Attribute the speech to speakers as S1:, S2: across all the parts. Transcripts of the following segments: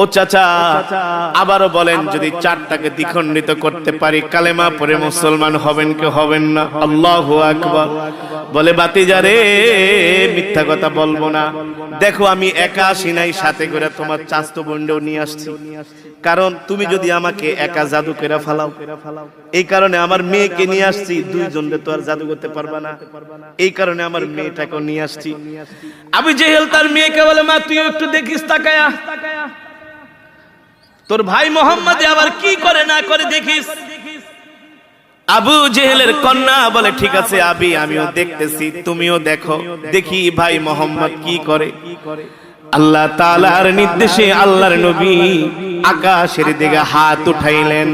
S1: ও চাচা, আবারও বলেন, যদি চারটাকে দ্বিখণ্ডিত করতে পারি কালেমা পড়ে মুসলমান হবেন কি হবেন না? আল্লাহু আকবার। বলে বাতিজা রে, মিথ্যা কথা বলবো না। দেখো আমি একা আসি নাই, সাথে করে তোমার চাচতো বোনও নিয়ে আসছি। কারণ তুমি যদি আমাকে একা জাদু করে ফেলাও, এই কারণে আমার মেয়েকে নিয়ে আসছি। দুইজনে তো আর জাদু করতে পারবা না, এই কারণে আমার মেয়েটাকে নিয়ে আসছি। আবু জেহেল তার মেয়েকে বলে, মা তুই একটু দেখিস তাকায়া, তোর ভাই মোহাম্মদ আবার কি করে না করে দেখিস। আবু জেহেলের কন্যা বলে, ঠিক আছে আবি, আমিও দেখতেছি, তুমিও দেখো, দেখি ভাই মোহাম্মদ কি করে। আল্লাহ তাআলার নির্দেশে আল্লাহর নবী আকাশের দিকে হাত উঠাইলেন।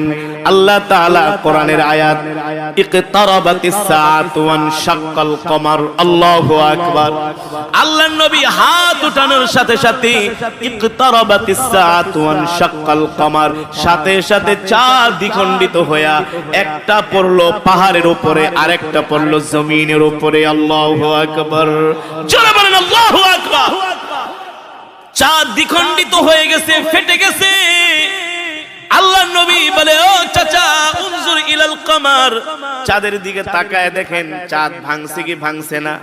S1: আল্লাহ তাআলা কোরআনের আয়াত, ইকতারাবাতিস সাআতু ওয়ান শাক্কাল কমার। আল্লাহু আকবার। আল্লাহর নবী হাত উঠানোর সাথে সাথে ইকতারাবাতিস সাআতু ওয়ান শাক্কাল কমার, সাথে সাথে চাঁদ দ্বিখণ্ডিত হইয়া একটা পড়লো পাহাড়ের উপরে, আরেকটা পড়লো জমিনের উপরে। আল্লাহু আকবার। জোরে বলেন আল্লাহু আকবার। চাঁদ দ্বিখণ্ডিত হয়ে গেছে, ফেটে গেছে। আল্লাহ নবী বলে, ও চাচা উনজুর ইলাল কমার, চাঁদের দিকে তাকায় দেখেন চাঁদ ভাঙছে কি ভাঙছে না,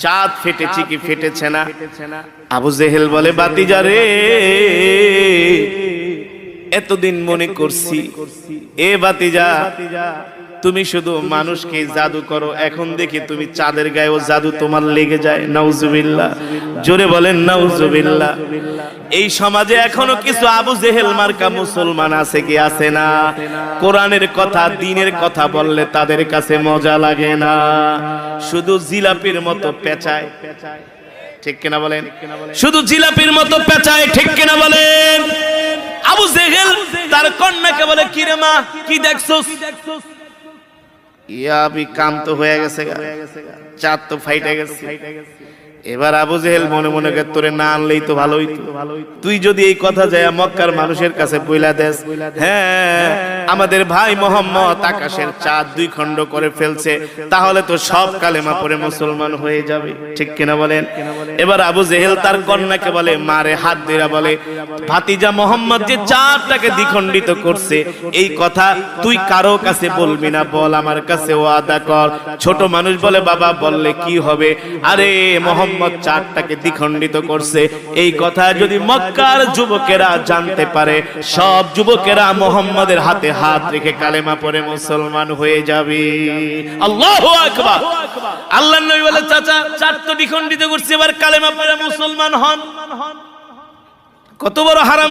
S1: চাঁদ ফেটেছে কি ফেটেছে না। আবু জেহেল বলে, বাতিজা রে, এতদিন মনে করছি এ বাতিজা তুমি শুধু মানুষকে জাদু করো, এখন দেখি তুমি চাঁদের গায়েও জাদু তোমার লেগে যায়। নাউজুবিল্লাহ। জোরে বলেন নাউজুবিল্লাহ। এই সমাজে এখনো কিছু আবু জেহেল মার্কা মুসলমান আছে কি আছে না? কোরআনের কথা, দ্বীনের কথা বললে তাদের কাছে মজা লাগে না, শুধু জিলাপির মতো পেঁচায়। ঠিক কিনা বলেন? শুধু জিলাপির মতো পেঁচায়। ঠিক কিনা বলেন? আবু জেহেল তার কন্যাকে বলে, কি রে মা, কি দেখছস? ইয়াবি কাম তো হয়ে গেছে, চাঁদ তো ফাইটে গেছে। এবার আবু জেহেল মনে মনে করে, তোরে না আনলেই তো ভালো হইতো, তুই যদি এই কথা যায় মক্কার মানুষের কাছে বইলা দেস, হ্যাঁ আমাদের ভাই মোহাম্মদ আকাশের চাঁদ দুই খণ্ড করে ফেলছে, তাহলে তো সব কালেমা পড়ে মুসলমান হয়ে যাবে। ঠিক কিনা বলেন? এবার আবু জেহেল তার কন্যাকে বলে, মারে হাত দিয়া বলে, ভাতিজা মোহাম্মদ যে চাঁদটাকে দ্বিখণ্ডিত করছে, এই কথা তুই কারো কাছে বলবি না, বল আমার কাছে ওয়াদা কর। ছোট মানুষ বলে, বাবা বললে কি হবে? আরে মোহাম্মদ চাঁদটাকে দ্বিখণ্ডিত করছে, এই কথা যদি মক্কার যুবকেরা জানতে পারে, সব যুবকেরা মোহাম্মদের হাতে হাত রেখে কালেমা পড়ে মুসলমান হয়ে যাবে। আল্লাহু আকবার। আল্লাহর নবী বলে, চাচা চাঁদ তো দ্বিখণ্ডিত করছে, এবার কালেমা পড়ে মুসলমান হন। কত বড় হারাম!